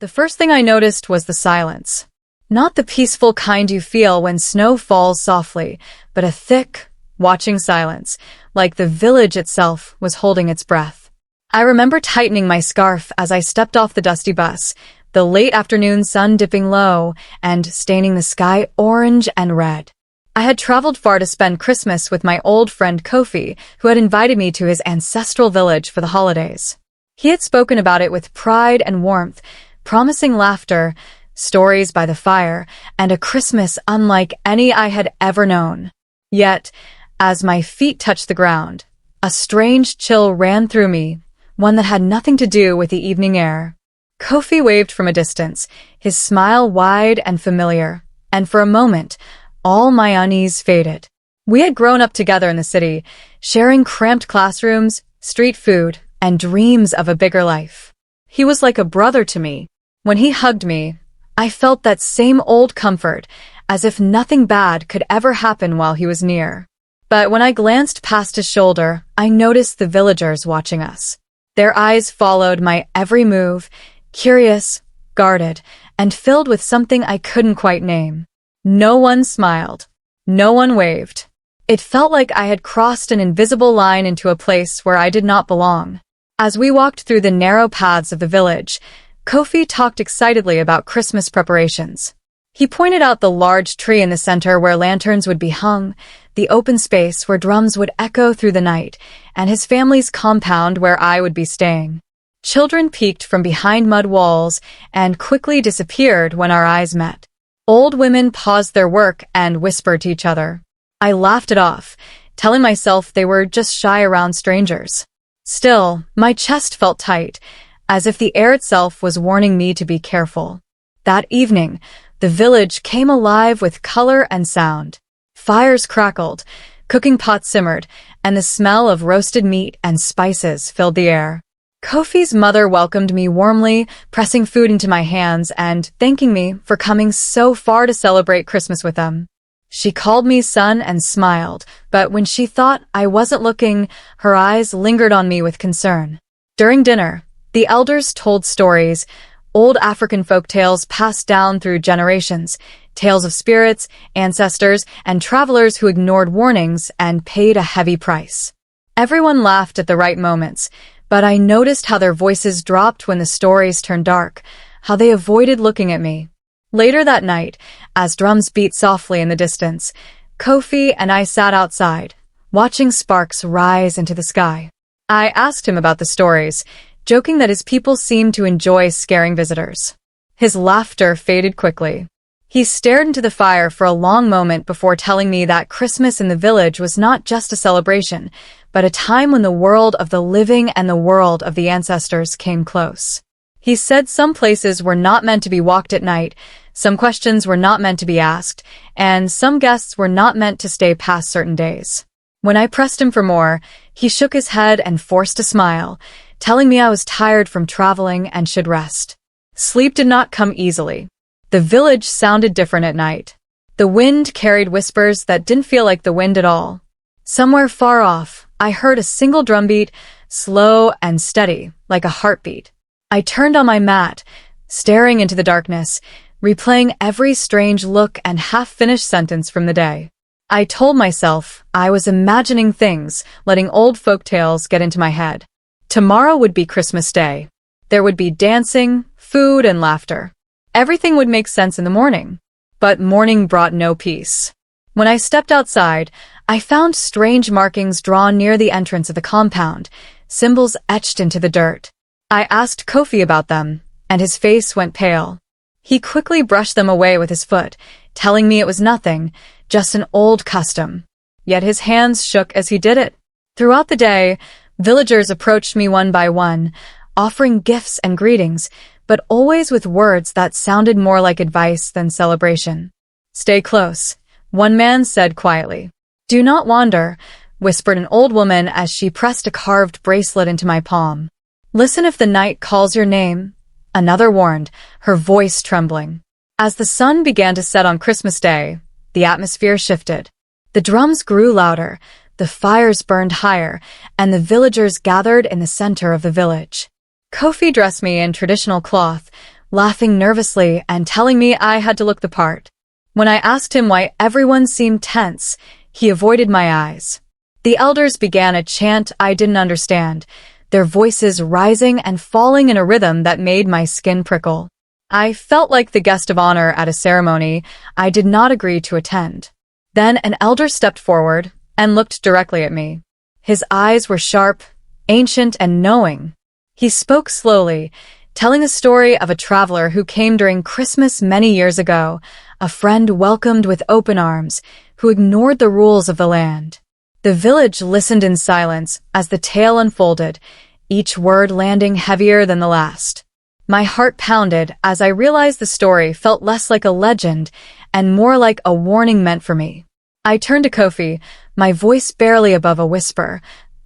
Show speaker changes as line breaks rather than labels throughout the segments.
The first thing I noticed was the silence. Not the peaceful kind you feel when snow falls softly, but a thick, watching silence, like the village itself was holding its breath. I remember tightening my scarf as I stepped off the dusty bus, the late afternoon sun dipping low and staining the sky orange and red. I had traveled far to spend Christmas with my old friend Kofi, who had invited me to his ancestral village for the holidays. He had spoken about it with pride and warmth, promising laughter, stories by the fire, and a Christmas unlike any I had ever known. Yet, as my feet touched the ground, a strange chill ran through me, one that had nothing to do with the evening air. Kofi waved from a distance, his smile wide and familiar, and for a moment, all my unease faded. We had grown up together in the city, sharing cramped classrooms, street food, and dreams of a bigger life. He was like a brother to me. When he hugged me, I felt that same old comfort, as if nothing bad could ever happen while he was near. But when I glanced past his shoulder, I noticed the villagers watching us. Their eyes followed my every move, curious, guarded, and filled with something I couldn't quite name. No one smiled. No one waved. It felt like I had crossed an invisible line into a place where I did not belong. As we walked through the narrow paths of the village, Kofi talked excitedly about Christmas preparations. He pointed out the large tree in the center where lanterns would be hung, the open space where drums would echo through the night, and his family's compound where I would be staying. Children peeked from behind mud walls and quickly disappeared when our eyes met. Old women paused their work and whispered to each other. I laughed it off, telling myself they were just shy around strangers. Still, my chest felt tight, as if the air itself was warning me to be careful. That evening, the village came alive with color and sound. Fires crackled, cooking pots simmered, and the smell of roasted meat and spices filled the air. Kofi's mother welcomed me warmly, pressing food into my hands and thanking me for coming so far to celebrate Christmas with them. She called me son and smiled, but when she thought I wasn't looking, her eyes lingered on me with concern. During dinner, the elders told stories, old African folktales passed down through generations, tales of spirits, ancestors, and travelers who ignored warnings and paid a heavy price. Everyone laughed at the right moments, but I noticed how their voices dropped when the stories turned dark, how they avoided looking at me. Later that night, as drums beat softly in the distance, Kofi and I sat outside, watching sparks rise into the sky. I asked him about the stories, joking that his people seemed to enjoy scaring visitors. His laughter faded quickly. He stared into the fire for a long moment before telling me that Christmas in the village was not just a celebration, but a time when the world of the living and the world of the ancestors came close. He said some places were not meant to be walked at night, some questions were not meant to be asked, and some guests were not meant to stay past certain days. When I pressed him for more, he shook his head and forced a smile, telling me I was tired from traveling and should rest. Sleep did not come easily. The village sounded different at night. The wind carried whispers that didn't feel like the wind at all. Somewhere far off, I heard a single drumbeat, slow and steady, like a heartbeat. I turned on my mat, staring into the darkness, replaying every strange look and half-finished sentence from the day. I told myself I was imagining things, letting old folk tales get into my head. Tomorrow would be Christmas Day. There would be dancing, food, and laughter. Everything would make sense in the morning. But morning brought no peace. When I stepped outside, I found strange markings drawn near the entrance of the compound, symbols etched into the dirt. I asked Kofi about them, and his face went pale. He quickly brushed them away with his foot, telling me it was nothing, just an old custom. Yet his hands shook as he did it. Throughout the day, villagers approached me one by one, offering gifts and greetings, but always with words that sounded more like advice than celebration. "Stay close," one man said quietly. "Do not wander," whispered an old woman as she pressed a carved bracelet into my palm. "Listen if the night calls your name," another warned, her voice trembling. As the sun began to set on Christmas Day, the atmosphere shifted. The drums grew louder, the fires burned higher, and the villagers gathered in the center of the village. Kofi dressed me in traditional cloth, laughing nervously and telling me I had to look the part. When I asked him why everyone seemed tense, he avoided my eyes. The elders began a chant I didn't understand, their voices rising and falling in a rhythm that made my skin prickle. I felt like the guest of honor at a ceremony I did not agree to attend. Then an elder stepped forward and looked directly at me. His eyes were sharp, ancient, and knowing. He spoke slowly, telling the story of a traveler who came during Christmas many years ago, a friend welcomed with open arms, who ignored the rules of the land. The village listened in silence as the tale unfolded, each word landing heavier than the last. My heart pounded as I realized the story felt less like a legend and more like a warning meant for me. I turned to Kofi, my voice barely above a whisper,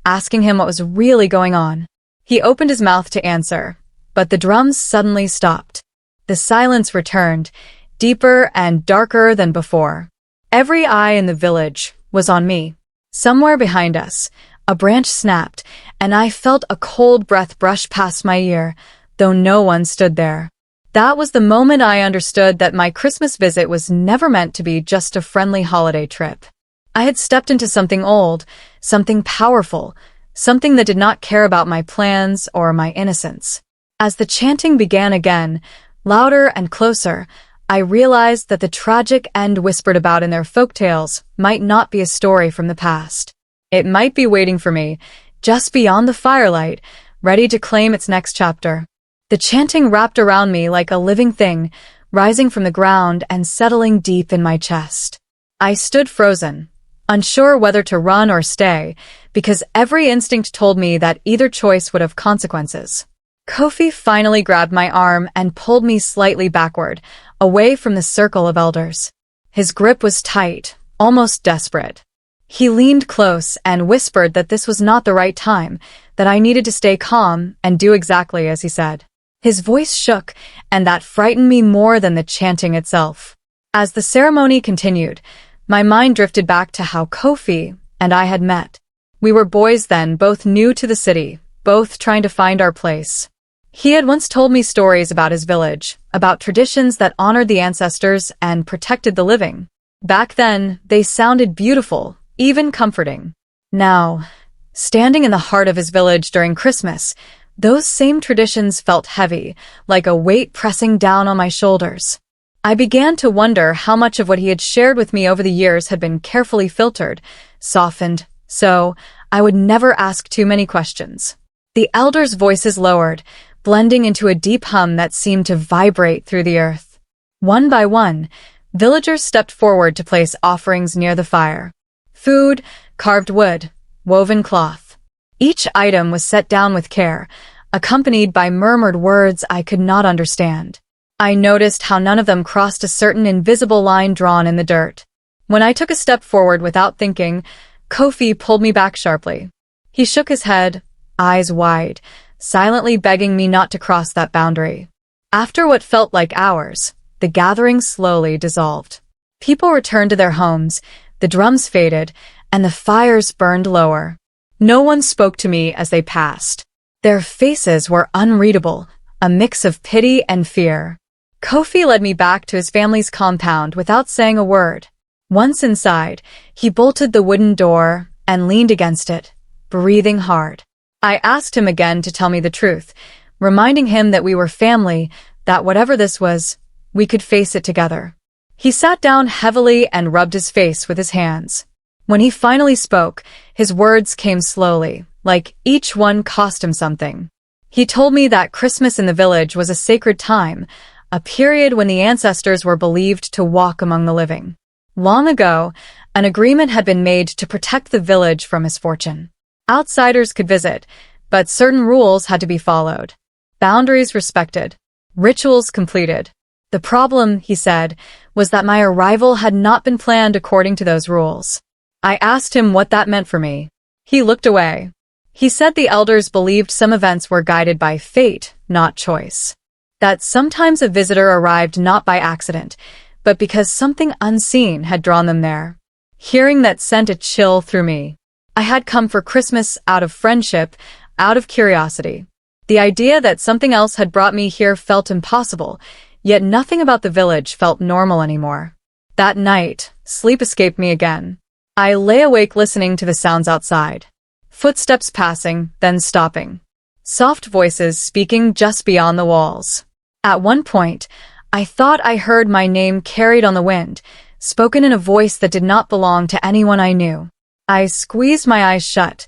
asking him what was really going on. He opened his mouth to answer, but the drums suddenly stopped. The silence returned, deeper and darker than before. Every eye in the village was on me. Somewhere behind us, a branch snapped, and I felt a cold breath brush past my ear, though no one stood there. That was the moment I understood that my Christmas visit was never meant to be just a friendly holiday trip. I had stepped into something old, something powerful, something that did not care about my plans or my innocence. As the chanting began again, louder and closer, I realized that the tragic end whispered about in their folktales might not be a story from the past. It might be waiting for me, just beyond the firelight, ready to claim its next chapter. The chanting wrapped around me like a living thing, rising from the ground and settling deep in my chest. I stood frozen, unsure whether to run or stay, because every instinct told me that either choice would have consequences. Kofi finally grabbed my arm and pulled me slightly backward, away from the circle of elders. His grip was tight, almost desperate. He leaned close and whispered that this was not the right time, that I needed to stay calm and do exactly as he said. His voice shook, and that frightened me more than the chanting itself. As the ceremony continued, my mind drifted back to how Kofi and I had met. We were boys then, both new to the city, both trying to find our place. He had once told me stories about his village, about traditions that honored the ancestors and protected the living. Back then, they sounded beautiful, even comforting. Now, standing in the heart of his village during Christmas, those same traditions felt heavy, like a weight pressing down on my shoulders. I began to wonder how much of what he had shared with me over the years had been carefully filtered, softened, so I would never ask too many questions. The elders' voices lowered, blending into a deep hum that seemed to vibrate through the earth. One by one, villagers stepped forward to place offerings near the fire. Food, carved wood, woven cloth. Each item was set down with care, accompanied by murmured words I could not understand. I noticed how none of them crossed a certain invisible line drawn in the dirt. When I took a step forward without thinking, Kofi pulled me back sharply. He shook his head, eyes wide, silently begging me not to cross that boundary. After what felt like hours, the gathering slowly dissolved. People returned to their homes, the drums faded, and the fires burned lower. No one spoke to me as they passed. Their faces were unreadable, a mix of pity and fear. Kofi led me back to his family's compound without saying a word. Once inside, he bolted the wooden door and leaned against it, breathing hard. I asked him again to tell me the truth, reminding him that we were family, that whatever this was, we could face it together. He sat down heavily and rubbed his face with his hands. When he finally spoke, his words came slowly, like each one cost him something. He told me that Christmas in the village was a sacred time, a period when the ancestors were believed to walk among the living. Long ago, an agreement had been made to protect the village from misfortune. Outsiders could visit, but certain rules had to be followed. Boundaries respected. Rituals completed. The problem, he said, was that my arrival had not been planned according to those rules. I asked him what that meant for me. He looked away. He said the elders believed some events were guided by fate, not choice. That sometimes a visitor arrived not by accident, but because something unseen had drawn them there. Hearing that sent a chill through me. I had come for Christmas out of friendship, out of curiosity. The idea that something else had brought me here felt impossible, yet nothing about the village felt normal anymore. That night, sleep escaped me again. I lay awake listening to the sounds outside. Footsteps passing, then stopping. Soft voices speaking just beyond the walls. At one point, I thought I heard my name carried on the wind, spoken in a voice that did not belong to anyone I knew. I squeezed my eyes shut,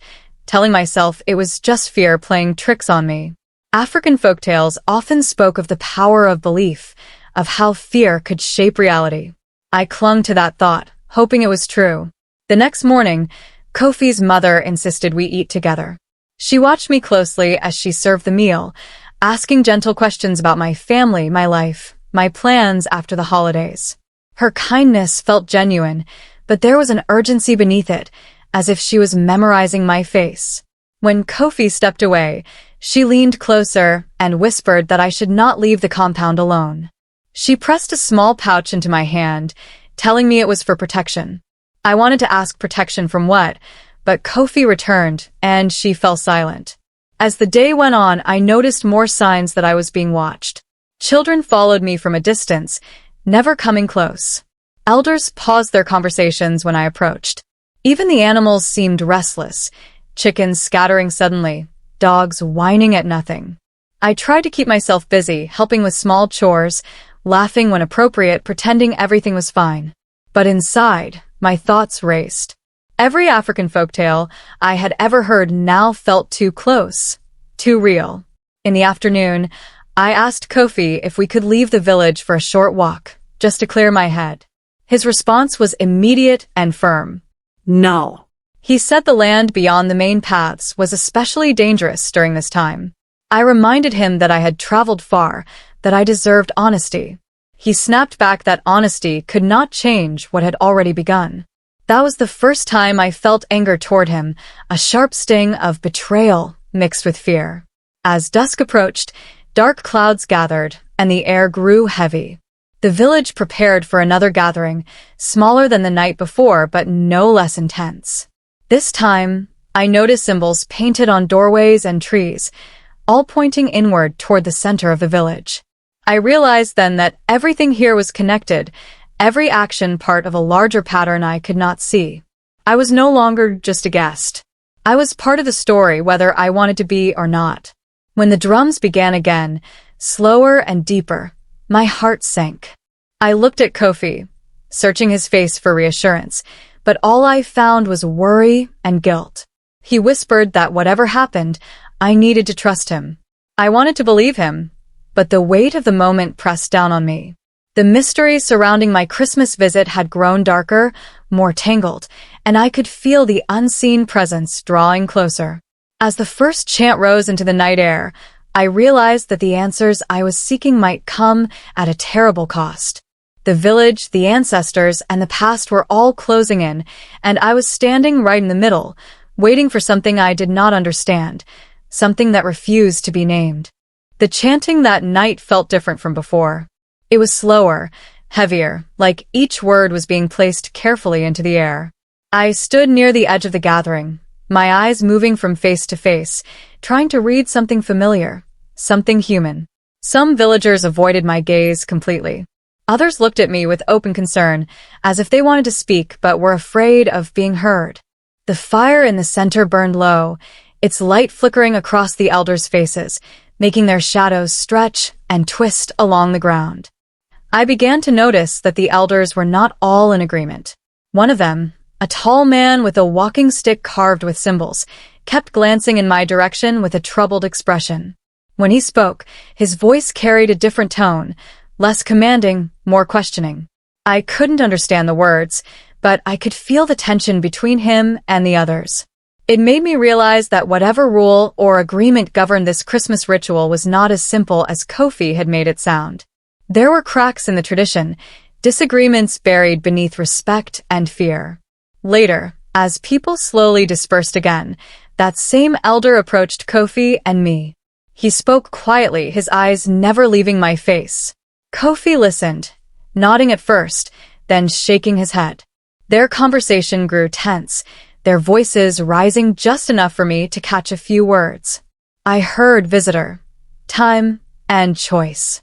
telling myself it was just fear playing tricks on me. African folktales often spoke of the power of belief, of how fear could shape reality. I clung to that thought, hoping it was true. The next morning, Kofi's mother insisted we eat together. She watched me closely as she served the meal, asking gentle questions about my family, my life, my plans after the holidays. Her kindness felt genuine, but there was an urgency beneath it, as if she was memorizing my face. When Kofi stepped away, she leaned closer and whispered that I should not leave the compound alone. She pressed a small pouch into my hand, telling me it was for protection. I wanted to ask protection from what, but Kofi returned, and she fell silent. As the day went on, I noticed more signs that I was being watched. Children followed me from a distance, never coming close. Elders paused their conversations when I approached. Even the animals seemed restless, chickens scattering suddenly, dogs whining at nothing. I tried to keep myself busy, helping with small chores, laughing when appropriate, pretending everything was fine. But inside, my thoughts raced. Every African folktale I had ever heard now felt too close, too real. In the afternoon, I asked Kofi if we could leave the village for a short walk, just to clear my head. His response was immediate and firm.
No.
He said the land beyond the main paths was especially dangerous during this time. I reminded him that I had traveled far, that I deserved honesty. He snapped back that honesty could not change what had already begun. That was the first time I felt anger toward him, a sharp sting of betrayal mixed with fear. As dusk approached, dark clouds gathered, and the air grew heavy. The village prepared for another gathering, smaller than the night before but no less intense. This time, I noticed symbols painted on doorways and trees, all pointing inward toward the center of the village. I realized then that everything here was connected, every action part of a larger pattern I could not see. I was no longer just a guest. I was part of the story, whether I wanted to be or not. When the drums began again, slower and deeper, my heart sank. I looked at Kofi, searching his face for reassurance, but all I found was worry and guilt. He whispered that whatever happened, I needed to trust him. I wanted to believe him, but the weight of the moment pressed down on me. The mystery surrounding my Christmas visit had grown darker, more tangled, and I could feel the unseen presence drawing closer. As the first chant rose into the night air, I realized that the answers I was seeking might come at a terrible cost. The village, the ancestors, and the past were all closing in, and I was standing right in the middle, waiting for something I did not understand, something that refused to be named. The chanting that night felt different from before. It was slower, heavier, like each word was being placed carefully into the air. I stood near the edge of the gathering, my eyes moving from face to face, trying to read something familiar, something human. Some villagers avoided my gaze completely. Others looked at me with open concern, as if they wanted to speak but were afraid of being heard. The fire in the center burned low, its light flickering across the elders' faces, making their shadows stretch and twist along the ground. I began to notice that the elders were not all in agreement. One of them, a tall man with a walking stick carved with symbols, kept glancing in my direction with a troubled expression. When he spoke, his voice carried a different tone, less commanding, more questioning. I couldn't understand the words, but I could feel the tension between him and the others. It made me realize that whatever rule or agreement governed this Christmas ritual was not as simple as Kofi had made it sound. There were cracks in the tradition, disagreements buried beneath respect and fear. Later, as people slowly dispersed again, that same elder approached Kofi and me. He spoke quietly, his eyes never leaving my face. Kofi listened, nodding at first, then shaking his head. Their conversation grew tense, their voices rising just enough for me to catch a few words. I heard visitor, time, and choice.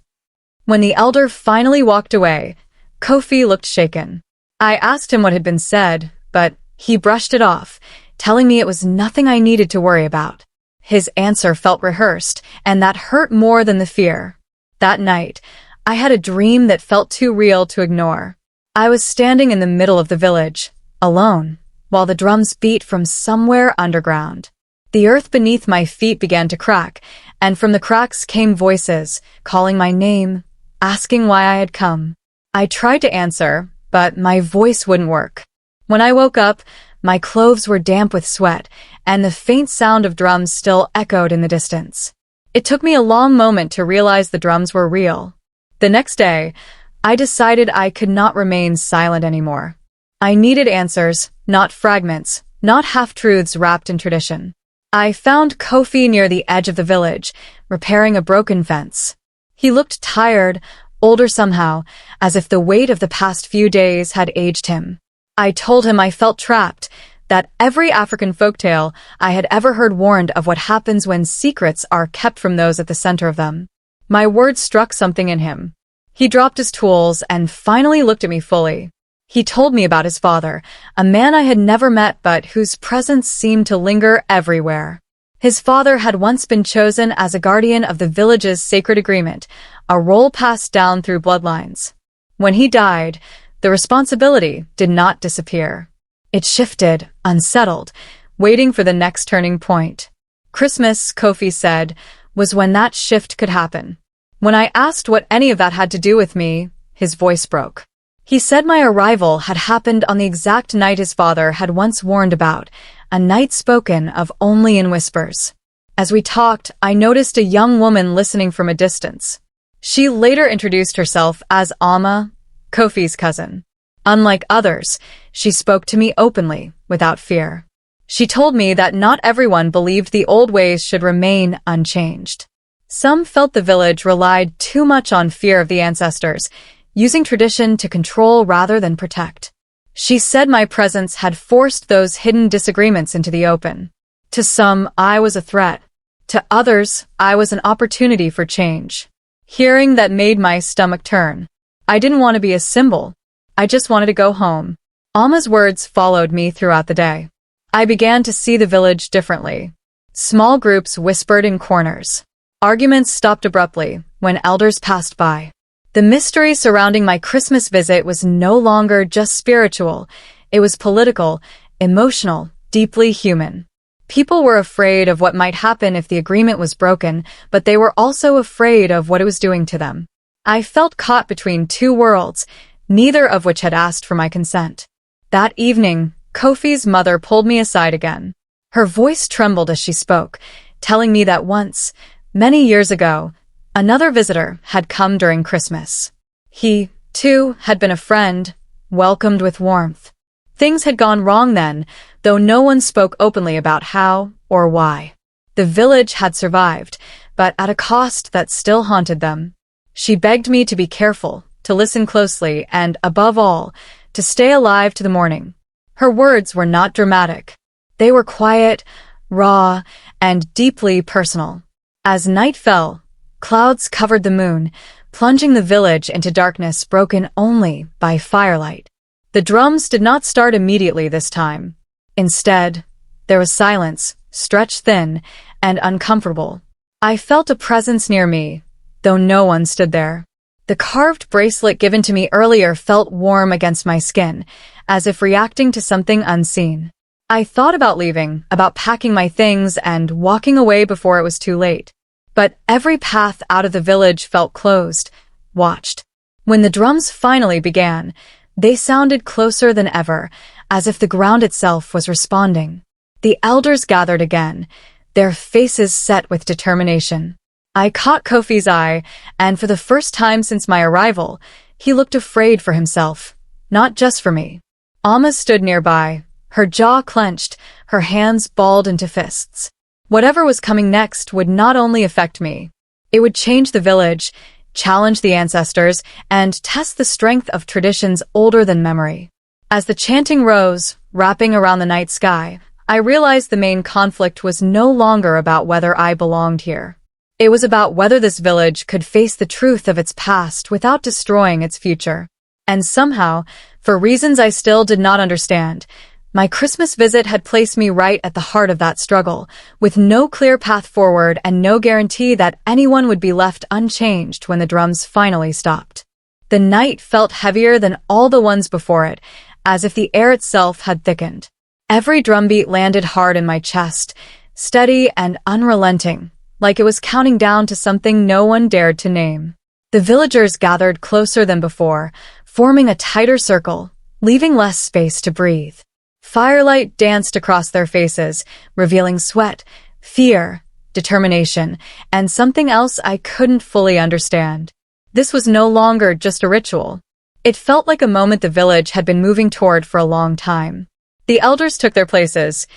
When the elder finally walked away, Kofi looked shaken. I asked him what had been said, but he brushed it off, telling me it was nothing I needed to worry about. His answer felt rehearsed, and that hurt more than the fear. That night, I had a dream that felt too real to ignore. I was standing in the middle of the village, alone, while the drums beat from somewhere underground. The earth beneath my feet began to crack, and from the cracks came voices, calling my name, asking why I had come. I tried to answer, but my voice wouldn't work. When I woke up, my clothes were damp with sweat, and the faint sound of drums still echoed in the distance. It took me a long moment to realize the drums were real. The next day, I decided I could not remain silent anymore. I needed answers, not fragments, not half-truths wrapped in tradition. I found Kofi near the edge of the village, repairing a broken fence. He looked tired, older somehow, as if the weight of the past few days had aged him. I told him I felt trapped, that every African folktale I had ever heard warned of what happens when secrets are kept from those at the center of them. My words struck something in him. He dropped his tools and finally looked at me fully. He told me about his father, a man I had never met but whose presence seemed to linger everywhere. His father had once been chosen as a guardian of the village's sacred agreement, a role passed down through bloodlines. When he died, the responsibility did not disappear. It shifted, unsettled, waiting for the next turning point. Christmas, Kofi said, was when that shift could happen. When I asked what any of that had to do with me, his voice broke. He said my arrival had happened on the exact night his father had once warned about, a night spoken of only in whispers. As we talked, I noticed a young woman listening from a distance. She later introduced herself as Amma, Kofi's cousin. Unlike others, she spoke to me openly, without fear. She told me that not everyone believed the old ways should remain unchanged. Some felt the village relied too much on fear of the ancestors, using tradition to control rather than protect. She said my presence had forced those hidden disagreements into the open. To some, I was a threat. To others, I was an opportunity for change. Hearing that made my stomach turn. I didn't want to be a symbol. I just wanted to go home. Amma's words followed me throughout the day. I began to see the village differently. Small groups whispered in corners. Arguments stopped abruptly when elders passed by. The mystery surrounding my Christmas visit was no longer just spiritual. It was political, emotional, deeply human. People were afraid of what might happen if the agreement was broken, but they were also afraid of what it was doing to them. I felt caught between two worlds, neither of which had asked for my consent. That evening, Kofi's mother pulled me aside again. Her voice trembled as she spoke, telling me that once, many years ago, another visitor had come during Christmas. He, too, had been a friend, welcomed with warmth. Things had gone wrong then, though no one spoke openly about how or why. The village had survived, but at a cost that still haunted them. She begged me to be careful, to listen closely, and, above all, to stay alive to the morning. Her words were not dramatic. They were quiet, raw, and deeply personal. As night fell, clouds covered the moon, plunging the village into darkness broken only by firelight. The drums did not start immediately this time. Instead, there was silence, stretched thin and uncomfortable. I felt a presence near me, though no one stood there. The carved bracelet given to me earlier felt warm against my skin, as if reacting to something unseen. I thought about leaving, about packing my things and walking away before it was too late. But every path out of the village felt closed, watched. When the drums finally began, they sounded closer than ever, as if the ground itself was responding. The elders gathered again, their faces set with determination. I caught Kofi's eye, and for the first time since my arrival, he looked afraid for himself, not just for me. Amma stood nearby, her jaw clenched, her hands balled into fists. Whatever was coming next would not only affect me. It would change the village, challenge the ancestors, and test the strength of traditions older than memory. As the chanting rose, wrapping around the night sky, I realized the main conflict was no longer about whether I belonged here. It was about whether this village could face the truth of its past without destroying its future. And somehow, for reasons I still did not understand, my Christmas visit had placed me right at the heart of that struggle, with no clear path forward and no guarantee that anyone would be left unchanged when the drums finally stopped. The night felt heavier than all the ones before it, as if the air itself had thickened. Every drumbeat landed hard in my chest, steady and unrelenting, like it was counting down to something no one dared to name. The villagers gathered closer than before, forming a tighter circle, leaving less space to breathe. Firelight danced across their faces, revealing sweat, fear, determination, and something else I couldn't fully understand. This was no longer just a ritual. It felt like a moment the village had been moving toward for a long time. The elders took their places,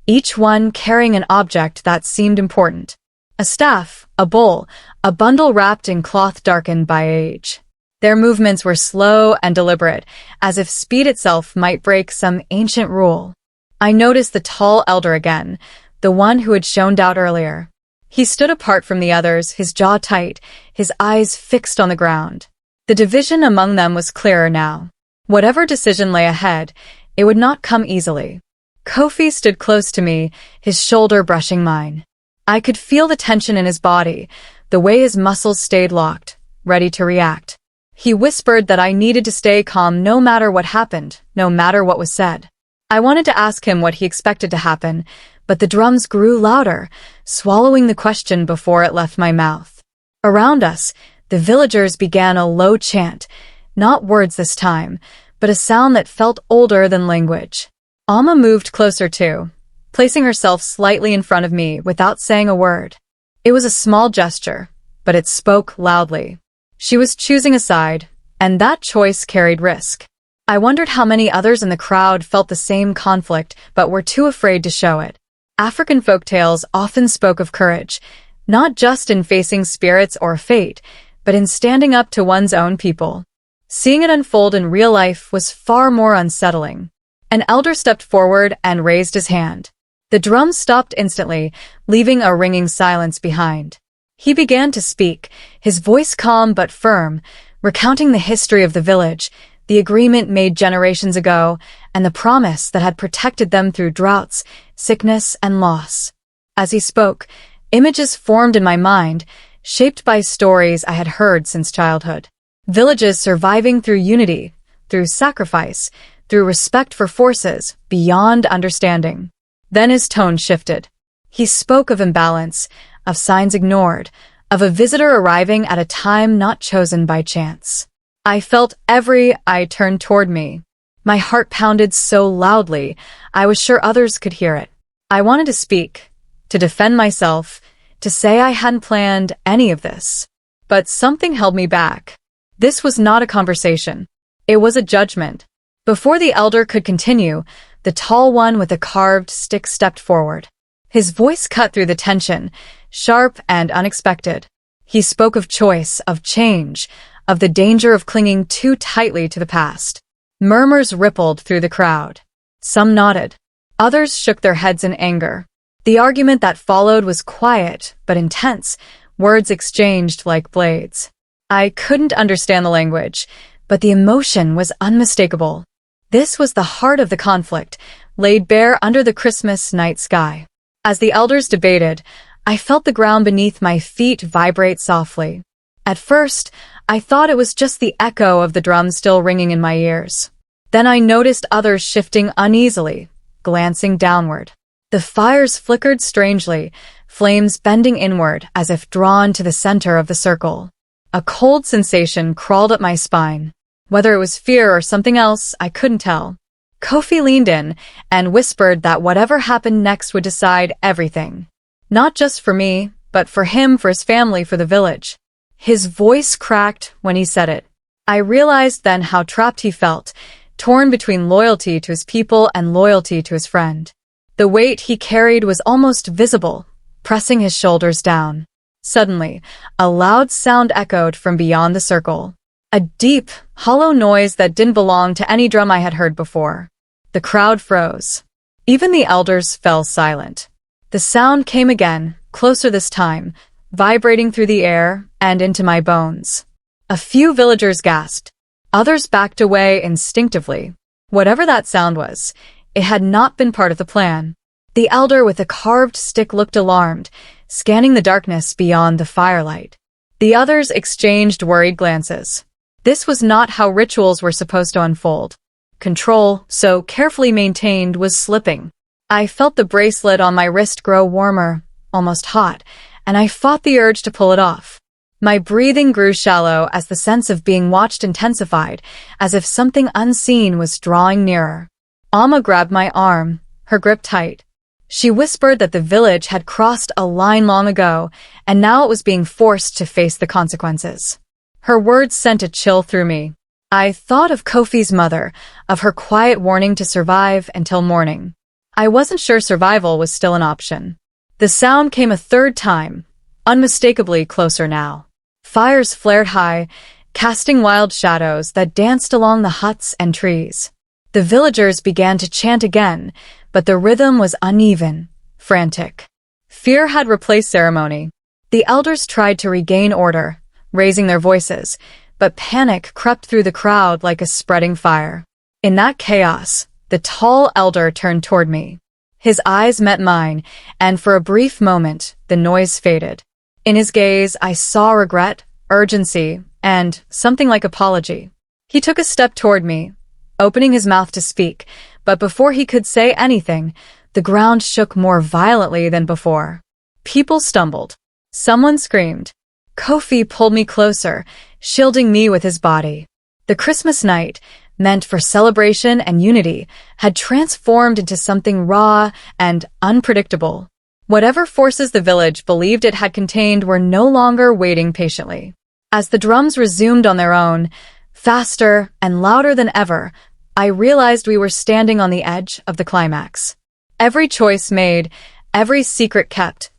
each one carrying an object that seemed important. A staff, a bowl, a bundle wrapped in cloth darkened by age. Their movements were slow and deliberate, as if speed itself might break some ancient rule. I noticed the tall elder again, the one who had shone out earlier. He stood apart from the others, his jaw tight, his eyes fixed on the ground. The division among them was clearer now. Whatever decision lay ahead, it would not come easily. Kofi stood close to me, his shoulder brushing mine. I could feel the tension in his body, the way his muscles stayed locked, ready to react. He whispered that I needed to stay calm no matter what happened, no matter what was said. I wanted to ask him what he expected to happen, but the drums grew louder, swallowing the question before it left my mouth. Around us, the villagers began a low chant, not words this time, but a sound that felt older than language. Alma moved closer too, placing herself slightly in front of me without saying a word. It was a small gesture, but it spoke loudly. She was choosing a side, and that choice carried risk. I wondered how many others in the crowd felt the same conflict but were too afraid to show it. African folktales often spoke of courage, not just in facing spirits or fate, but in standing up to one's own people. Seeing it unfold in real life was far more unsettling. An elder stepped forward and raised his hand. The drums stopped instantly, leaving a ringing silence behind. He began to speak, his voice calm but firm, recounting the history of the village, the agreement made generations ago, and the promise that had protected them through droughts, sickness, and loss. As he spoke, images formed in my mind, shaped by stories I had heard since childhood. Villages surviving through unity, through sacrifice, through respect for forces beyond understanding. Then his tone shifted. He spoke of imbalance, of signs ignored, of a visitor arriving at a time not chosen by chance. I felt every eye turned toward me. My heart pounded so loudly, I was sure others could hear it. I wanted to speak, to defend myself, to say I hadn't planned any of this. But something held me back. This was not a conversation. It was a judgment. Before the elder could continue, the tall one with the carved stick stepped forward. His voice cut through the tension, sharp and unexpected. He spoke of choice, of change, of the danger of clinging too tightly to the past. Murmurs rippled through the crowd. Some nodded. Others shook their heads in anger. The argument that followed was quiet but intense, words exchanged like blades. I couldn't understand the language, but the emotion was unmistakable. This was the heart of the conflict, laid bare under the Christmas night sky. As the elders debated, I felt the ground beneath my feet vibrate softly. At first, I thought it was just the echo of the drums still ringing in my ears. Then I noticed others shifting uneasily, glancing downward. The fires flickered strangely, flames bending inward as if drawn to the center of the circle. A cold sensation crawled up my spine. Whether it was fear or something else, I couldn't tell. Kofi leaned in and whispered that whatever happened next would decide everything. Not just for me, but for him, for his family, for the village. His voice cracked when he said it. I realized then how trapped he felt, torn between loyalty to his people and loyalty to his friend. The weight he carried was almost visible, pressing his shoulders down. Suddenly, a loud sound echoed from beyond the circle. A deep, hollow noise that didn't belong to any drum I had heard before. The crowd froze. Even the elders fell silent. The sound came again, closer this time, vibrating through the air and into my bones. A few villagers gasped. Others backed away instinctively. Whatever that sound was, it had not been part of the plan. The elder with the carved stick looked alarmed, scanning the darkness beyond the firelight. The others exchanged worried glances. This was not how rituals were supposed to unfold. Control, so carefully maintained, was slipping. I felt the bracelet on my wrist grow warmer, almost hot, and I fought the urge to pull it off. My breathing grew shallow as the sense of being watched intensified, as if something unseen was drawing nearer. Amma grabbed my arm, her grip tight. She whispered that the village had crossed a line long ago, and now it was being forced to face the consequences. Her words sent a chill through me. I thought of Kofi's mother, of her quiet warning to survive until morning. I wasn't sure survival was still an option. The sound came a third time, unmistakably closer now. Fires flared high, casting wild shadows that danced along the huts and trees. The villagers began to chant again, but the rhythm was uneven, frantic. Fear had replaced ceremony. The elders tried to regain order, raising their voices, but panic crept through the crowd like a spreading fire. In that chaos, the tall elder turned toward me. His eyes met mine, and for a brief moment, the noise faded. In his gaze, I saw regret, urgency, and something like apology. He took a step toward me, opening his mouth to speak, but before he could say anything, the ground shook more violently than before. People stumbled. Someone screamed. Kofi pulled me closer, shielding me with his body. The Christmas night, meant for celebration and unity, had transformed into something raw and unpredictable. Whatever forces the village believed it had contained were no longer waiting patiently. As the drums resumed on their own, faster and louder than ever, I realized we were standing on the edge of the climax. Every choice made, every secret kept,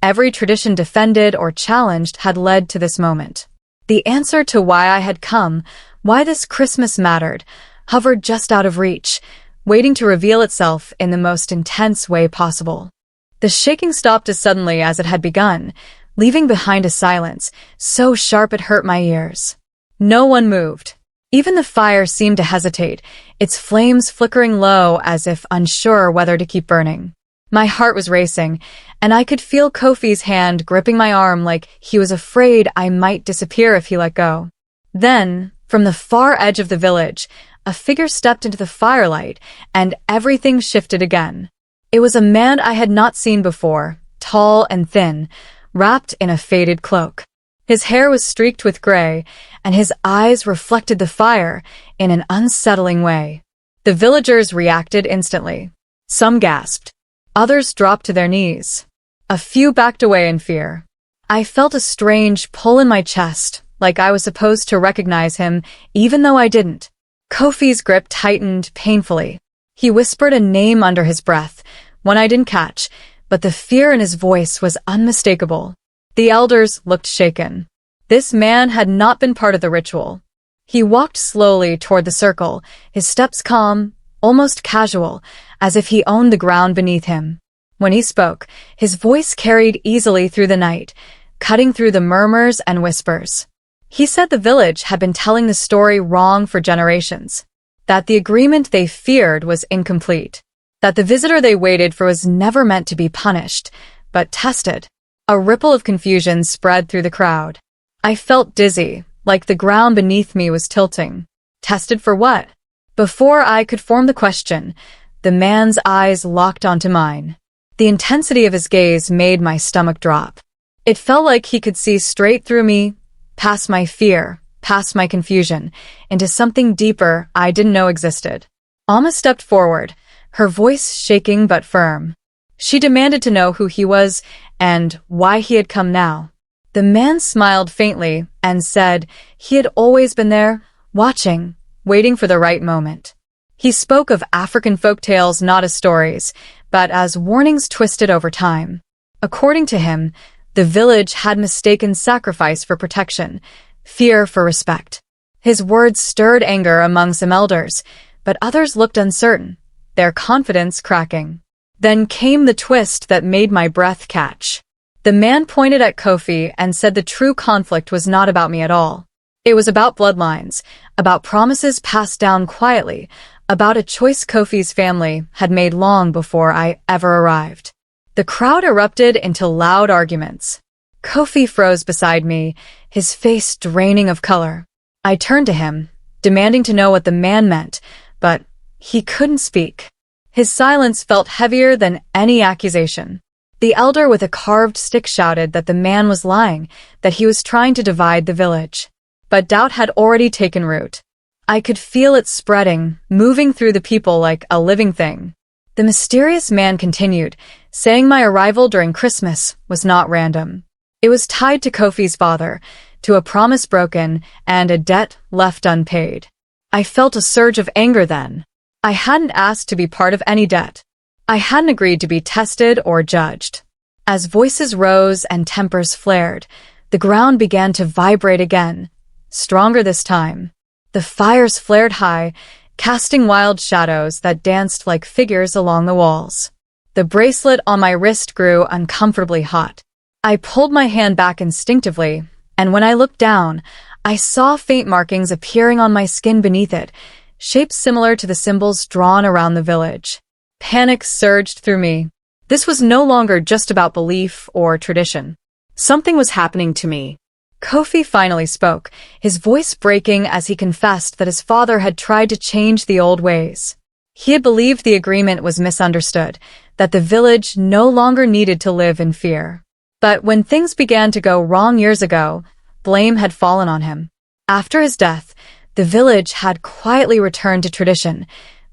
every tradition defended or challenged had led to this moment. The answer to why I had come, why this Christmas mattered, hovered just out of reach, waiting to reveal itself in the most intense way possible. The shaking stopped as suddenly as it had begun, leaving behind a silence so sharp it hurt my ears. No one moved. Even the fire seemed to hesitate, its flames flickering low as if unsure whether to keep burning. My heart was racing, and I could feel Kofi's hand gripping my arm like he was afraid I might disappear if he let go. Then, from the far edge of the village, a figure stepped into the firelight, and everything shifted again. It was a man I had not seen before, tall and thin, wrapped in a faded cloak. His hair was streaked with gray, and his eyes reflected the fire in an unsettling way. The villagers reacted instantly. Some gasped. Others dropped to their knees. A few backed away in fear. I felt a strange pull in my chest, like I was supposed to recognize him, even though I didn't. Kofi's grip tightened painfully. He whispered a name under his breath, one I didn't catch, but the fear in his voice was unmistakable. The elders looked shaken. This man had not been part of the ritual. He walked slowly toward the circle, his steps calm, almost casual, as if he owned the ground beneath him. When he spoke, his voice carried easily through the night, cutting through the murmurs and whispers. He said the village had been telling the story wrong for generations, that the agreement they feared was incomplete, that the visitor they waited for was never meant to be punished, but tested. A ripple of confusion spread through the crowd. I felt dizzy, like the ground beneath me was tilting. Tested for what? Before I could form the question, the man's eyes locked onto mine. The intensity of his gaze made my stomach drop. It felt like he could see straight through me, past my fear, past my confusion, into something deeper I didn't know existed. Alma stepped forward, her voice shaking but firm. She demanded to know who he was and why he had come now. The man smiled faintly and said he had always been there, watching, waiting for the right moment. He spoke of African folktales not as stories, but as warnings twisted over time. According to him, the village had mistaken sacrifice for protection, fear for respect. His words stirred anger among some elders, but others looked uncertain. their confidence cracking. Then came the twist that made my breath catch. The man pointed at Kofi and said the true conflict was not about me at all. It was about bloodlines, about promises passed down quietly, about a choice Kofi's family had made long before I ever arrived. The crowd erupted into loud arguments. Kofi froze beside me, his face draining of color. I turned to him, demanding to know what the man meant, but he couldn't speak. His silence felt heavier than any accusation. The elder with a carved stick shouted that the man was lying, that he was trying to divide the village. But doubt had already taken root. I could feel it spreading, moving through the people like a living thing. The mysterious man continued, saying my arrival during Christmas was not random. It was tied to Kofi's father, to a promise broken, and a debt left unpaid. I felt a surge of anger then. I hadn't asked to be part of any debt. I hadn't agreed to be tested or judged. As voices rose and tempers flared, the ground began to vibrate again, stronger this time. The fires flared high, casting wild shadows that danced like figures along the walls. The bracelet on my wrist grew uncomfortably hot. I pulled my hand back instinctively, and when I looked down, I saw faint markings appearing on my skin beneath it, shapes similar to the symbols drawn around the village. Panic surged through me. This was no longer just about belief or tradition. Something was happening to me. Kofi finally spoke, his voice breaking as he confessed that his father had tried to change the old ways. He had believed the agreement was misunderstood, that the village no longer needed to live in fear. But when things began to go wrong years ago, blame had fallen on him. After his death, the village had quietly returned to tradition,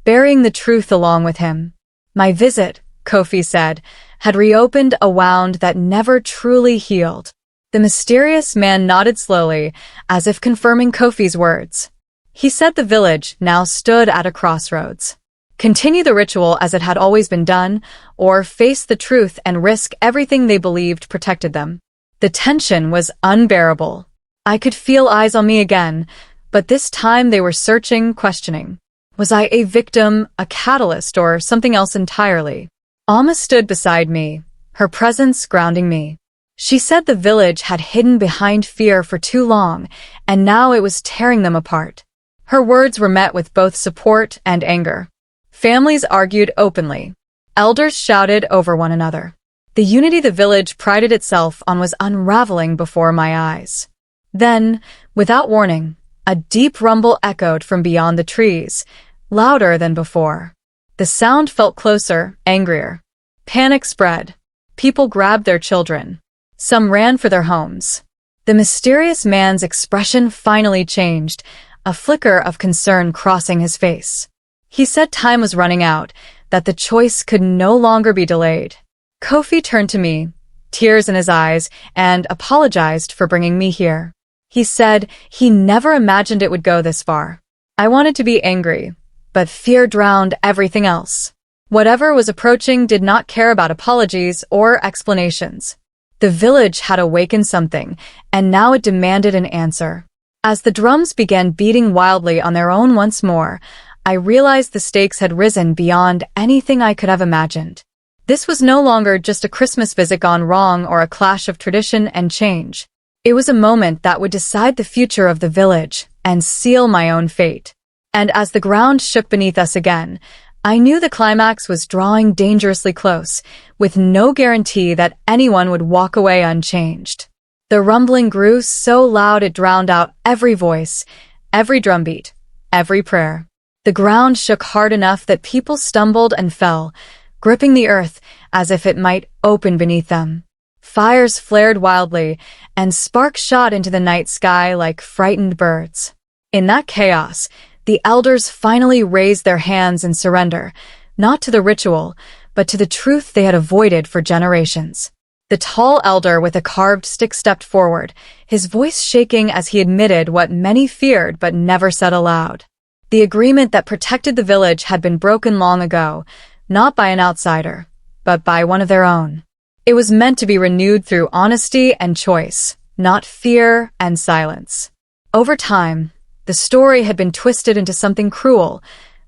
burying the truth along with him. My visit, Kofi said, had reopened a wound that never truly healed. The mysterious man nodded slowly, as if confirming Kofi's words. He said the village now stood at a crossroads. Continue the ritual as it had always been done, or face the truth and risk everything they believed protected them. The tension was unbearable. I could feel eyes on me again, but this time they were searching, questioning. Was I a victim, a catalyst, or something else entirely? Alma stood beside me, her presence grounding me. She said the village had hidden behind fear for too long, and now it was tearing them apart. Her words were met with both support and anger. Families argued openly. Elders shouted over one another. The unity the village prided itself on was unraveling before my eyes. Then, without warning, a deep rumble echoed from beyond the trees, louder than before. The sound felt closer, angrier. Panic spread. People grabbed their children. Some ran for their homes. The mysterious man's expression finally changed, a flicker of concern crossing his face. He said time was running out, that the choice could no longer be delayed. Kofi turned to me, tears in his eyes, and apologized for bringing me here. He said he never imagined it would go this far. I wanted to be angry, but fear drowned everything else. Whatever was approaching did not care about apologies or explanations. The village had awakened something, and now it demanded an answer. As the drums began beating wildly on their own once more, I realized the stakes had risen beyond anything I could have imagined. This was no longer just a Christmas visit gone wrong or a clash of tradition and change. It was a moment that would decide the future of the village and seal my own fate. And as the ground shook beneath us again, I knew the climax was drawing dangerously close, with no guarantee that anyone would walk away unchanged. The rumbling grew so loud it drowned out every voice, every drumbeat, every prayer. The ground shook hard enough that people stumbled and fell, gripping the earth as if it might open beneath them. Fires flared wildly, and sparks shot into the night sky like frightened birds. In that chaos, the elders finally raised their hands in surrender, not to the ritual, but to the truth they had avoided for generations. The tall elder with a carved stick stepped forward, his voice shaking as he admitted what many feared but never said aloud. The agreement that protected the village had been broken long ago, not by an outsider, but by one of their own. It was meant to be renewed through honesty and choice, not fear and silence. Over time, the story had been twisted into something cruel,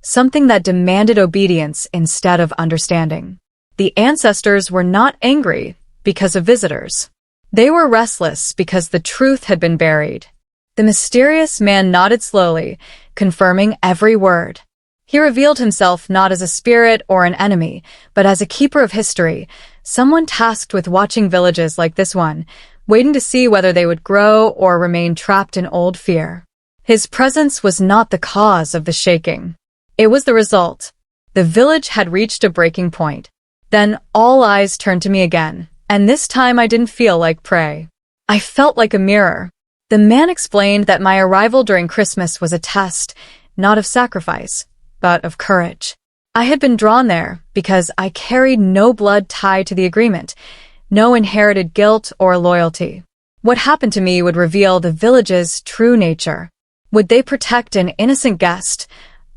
something that demanded obedience instead of understanding. The ancestors were not angry because of visitors. They were restless because the truth had been buried. The mysterious man nodded slowly, confirming every word. He revealed himself not as a spirit or an enemy, but as a keeper of history, someone tasked with watching villages like this one, waiting to see whether they would grow or remain trapped in old fear. His presence was not the cause of the shaking. It was the result. The village had reached a breaking point. Then all eyes turned to me again, and this time I didn't feel like prey. I felt like a mirror. The man explained that my arrival during Christmas was a test, not of sacrifice, but of courage. I had been drawn there because I carried no blood tied to the agreement, no inherited guilt or loyalty. What happened to me would reveal the village's true nature. Would they protect an innocent guest,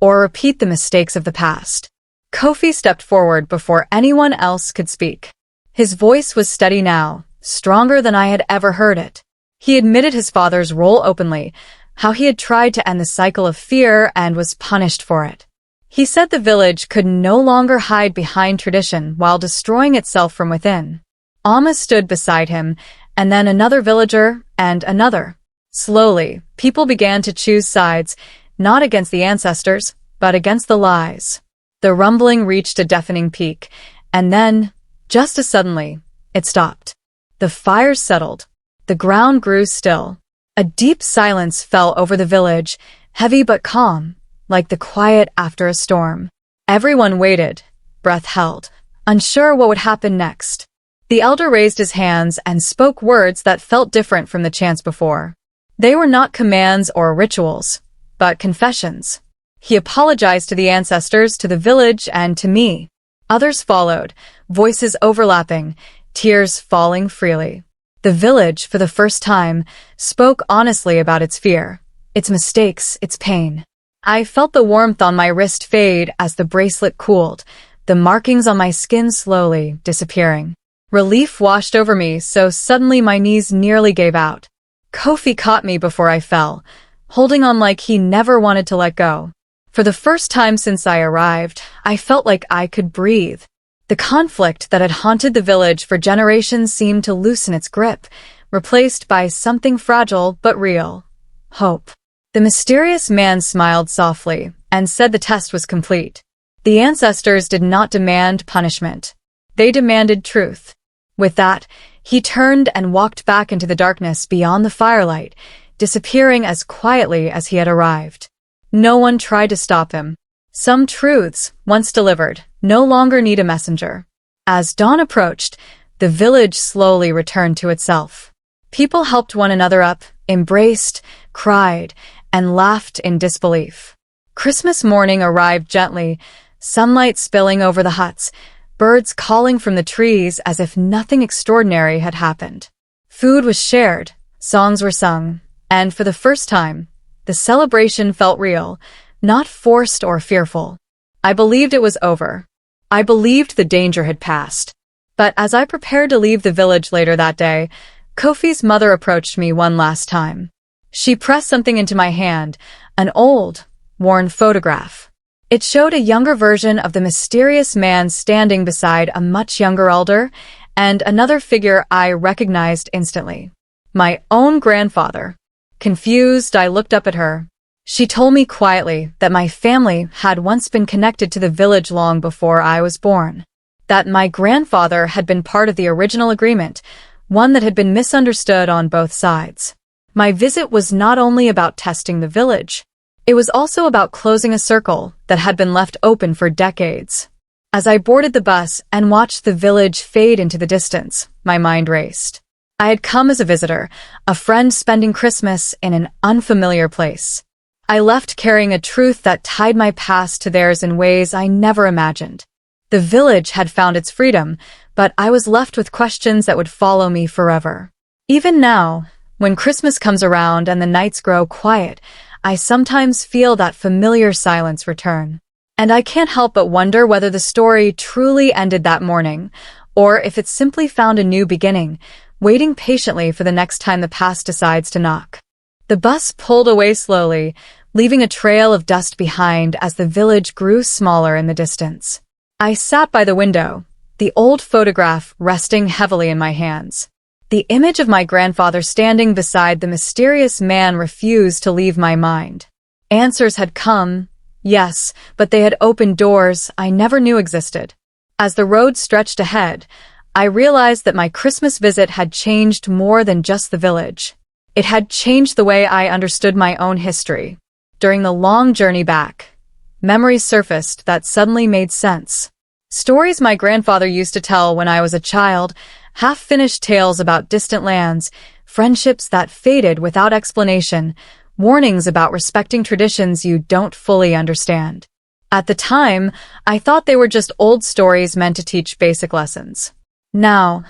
or repeat the mistakes of the past? Kofi stepped forward before anyone else could speak. His voice was steady now, stronger than I had ever heard it. He admitted his father's role openly, how he had tried to end the cycle of fear and was punished for it. He said the village could no longer hide behind tradition while destroying itself from within. Amma stood beside him, and then another villager, and another. Slowly, people began to choose sides, not against the ancestors, but against the lies. The rumbling reached a deafening peak, and then, just as suddenly, it stopped. The fires settled. The ground grew still. A deep silence fell over the village, heavy but calm, like the quiet after a storm. Everyone waited, breath held, unsure what would happen next. The elder raised his hands and spoke words that felt different from the chants before. They were not commands or rituals, but confessions. He apologized to the ancestors, to the village, and to me. Others followed, voices overlapping, tears falling freely. The village, for the first time, spoke honestly about its fear, its mistakes, its pain. I felt the warmth on my wrist fade as the bracelet cooled, the markings on my skin slowly disappearing. Relief washed over me, so suddenly my knees nearly gave out. Kofi caught me before I fell, holding on like he never wanted to let go. For the first time since I arrived, I felt like I could breathe. The conflict that had haunted the village for generations seemed to loosen its grip, replaced by something fragile but real. Hope. The mysterious man smiled softly and said the test was complete. The ancestors did not demand punishment. They demanded truth. With that, he turned and walked back into the darkness beyond the firelight, disappearing as quietly as he had arrived. No one tried to stop him. Some truths, once delivered, no longer need a messenger. As dawn approached, the village slowly returned to itself. People helped one another up, embraced, cried, and laughed in disbelief. Christmas morning arrived gently, sunlight spilling over the huts, birds calling from the trees as if nothing extraordinary had happened. Food was shared, songs were sung, and for the first time, the celebration felt real, not forced or fearful. I believed it was over. I believed the danger had passed. But as I prepared to leave the village later that day, Kofi's mother approached me one last time. She pressed something into my hand, an old, worn photograph. It showed a younger version of the mysterious man standing beside a much younger elder, and another figure I recognized instantly. My own grandfather. Confused, I looked up at her. She told me quietly that my family had once been connected to the village long before I was born. That my grandfather had been part of the original agreement, one that had been misunderstood on both sides. My visit was not only about testing the village. It was also about closing a circle that had been left open for decades. As I boarded the bus and watched the village fade into the distance, my mind raced. I had come as a visitor, a friend spending Christmas in an unfamiliar place. I left carrying a truth that tied my past to theirs in ways I never imagined. The village had found its freedom, but I was left with questions that would follow me forever. Even now, when Christmas comes around and the nights grow quiet, I sometimes feel that familiar silence return. And I can't help but wonder whether the story truly ended that morning, or if it simply found a new beginning, waiting patiently for the next time the past decides to knock. The bus pulled away slowly, leaving a trail of dust behind as the village grew smaller in the distance. I sat by the window, the old photograph resting heavily in my hands. The image of my grandfather standing beside the mysterious man refused to leave my mind. Answers had come, yes, but they had opened doors I never knew existed. As the road stretched ahead, I realized that my Christmas visit had changed more than just the village. It had changed the way I understood my own history. During the long journey back, memories surfaced that suddenly made sense. Stories my grandfather used to tell when I was a child, half-finished tales about distant lands, friendships that faded without explanation, warnings about respecting traditions you don't fully understand. At the time, I thought they were just old stories meant to teach basic lessons. Now,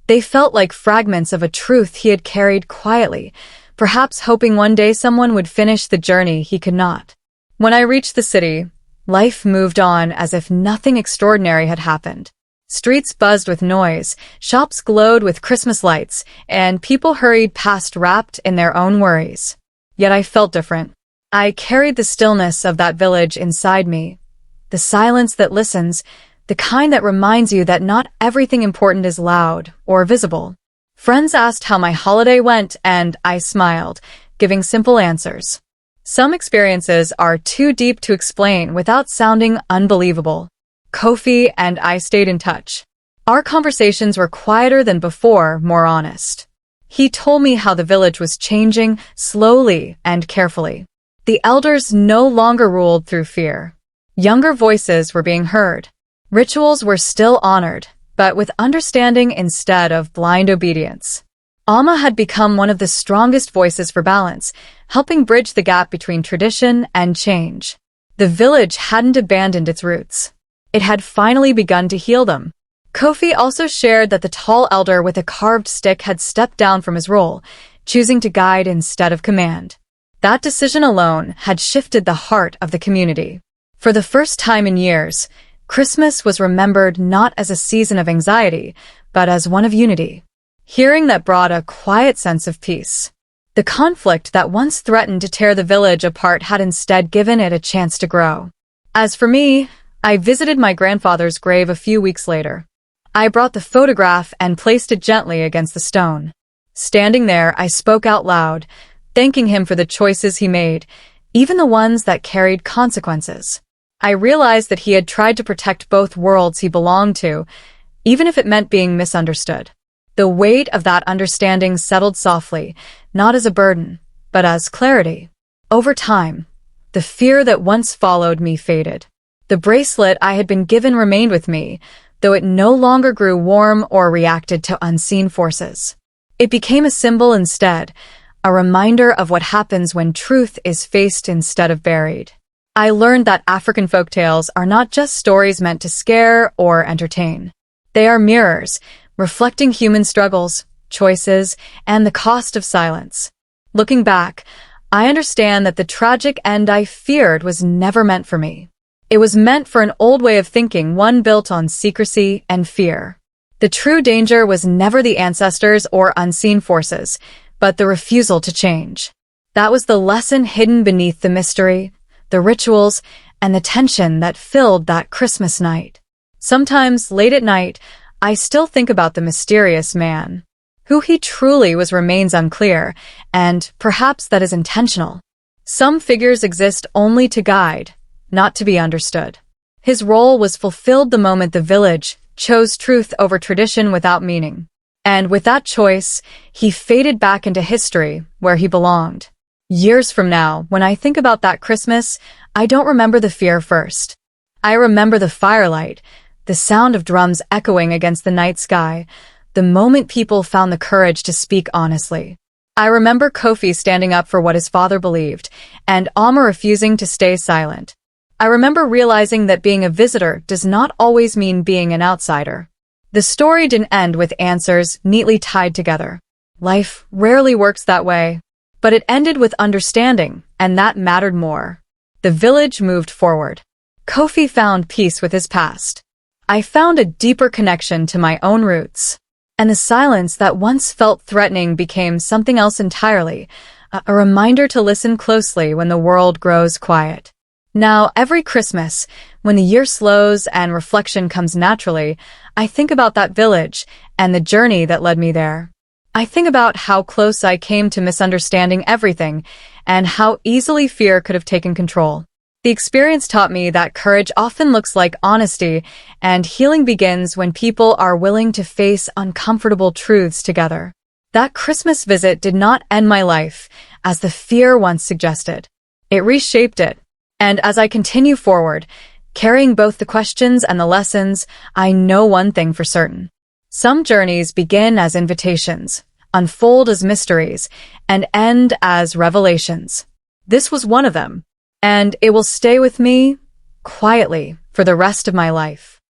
they felt like fragments of a truth he had carried quietly, perhaps hoping one day someone would finish the journey he could not. When I reached the city, life moved on as if nothing extraordinary had happened. Streets buzzed with noise, shops glowed with Christmas lights, and people hurried past wrapped in their own worries. Yet I felt different. I carried the stillness of that village inside me, the silence that listens, the kind that reminds you that not everything important is loud or visible. Friends asked how my holiday went, and I smiled, giving simple answers. Some experiences are too deep to explain without sounding unbelievable. Kofi and I stayed in touch. Our conversations were quieter than before, more honest. He told me how the village was changing slowly and carefully. The elders no longer ruled through fear. Younger voices were being heard. Rituals were still honored, but with understanding instead of blind obedience. Alma had become one of the strongest voices for balance, helping bridge the gap between tradition and change. The village hadn't abandoned its roots. It had finally begun to heal them. Kofi also shared that the tall elder with a carved stick had stepped down from his role, choosing to guide instead of command. That decision alone had shifted the heart of the community. For the first time in years, Christmas was remembered not as a season of anxiety, but as one of unity. Hearing that brought a quiet sense of peace. The conflict that once threatened to tear the village apart had instead given it a chance to grow. As for me, I visited my grandfather's grave a few weeks later. I brought the photograph and placed it gently against the stone. Standing there, I spoke out loud, thanking him for the choices he made, even the ones that carried consequences. I realized that he had tried to protect both worlds he belonged to, even if it meant being misunderstood. The weight of that understanding settled softly, not as a burden, but as clarity. Over time, the fear that once followed me faded. The bracelet I had been given remained with me, though it no longer grew warm or reacted to unseen forces. It became a symbol instead, a reminder of what happens when truth is faced instead of buried. I learned that African folktales are not just stories meant to scare or entertain. They are mirrors, reflecting human struggles, choices, and the cost of silence. Looking back, I understand that the tragic end I feared was never meant for me. It was meant for an old way of thinking, one built on secrecy and fear. The true danger was never the ancestors or unseen forces, but the refusal to change. That was the lesson hidden beneath the mystery, the rituals, and the tension that filled that Christmas night. Sometimes, late at night, I still think about the mysterious man. Who he truly was remains unclear, and perhaps that is intentional. Some figures exist only to guide, not to be understood. His role was fulfilled the moment the village chose truth over tradition without meaning. And with that choice, he faded back into history, where he belonged. Years from now, when I think about that Christmas, I don't remember the fear first. I remember the firelight, the sound of drums echoing against the night sky, the moment people found the courage to speak honestly. I remember Kofi standing up for what his father believed, and Alma refusing to stay silent. I remember realizing that being a visitor does not always mean being an outsider. The story didn't end with answers neatly tied together. Life rarely works that way. But it ended with understanding, and that mattered more. The village moved forward. Kofi found peace with his past. I found a deeper connection to my own roots. And the silence that once felt threatening became something else entirely, a reminder to listen closely when the world grows quiet. Now, every Christmas, when the year slows and reflection comes naturally, I think about that village and the journey that led me there. I think about how close I came to misunderstanding everything and how easily fear could have taken control. The experience taught me that courage often looks like honesty, and healing begins when people are willing to face uncomfortable truths together. That Christmas visit did not end my life, as the fear once suggested. It reshaped it. And as I continue forward, carrying both the questions and the lessons, I know one thing for certain. Some journeys begin as invitations, unfold as mysteries, and end as revelations. This was one of them, and it will stay with me quietly for the rest of my life.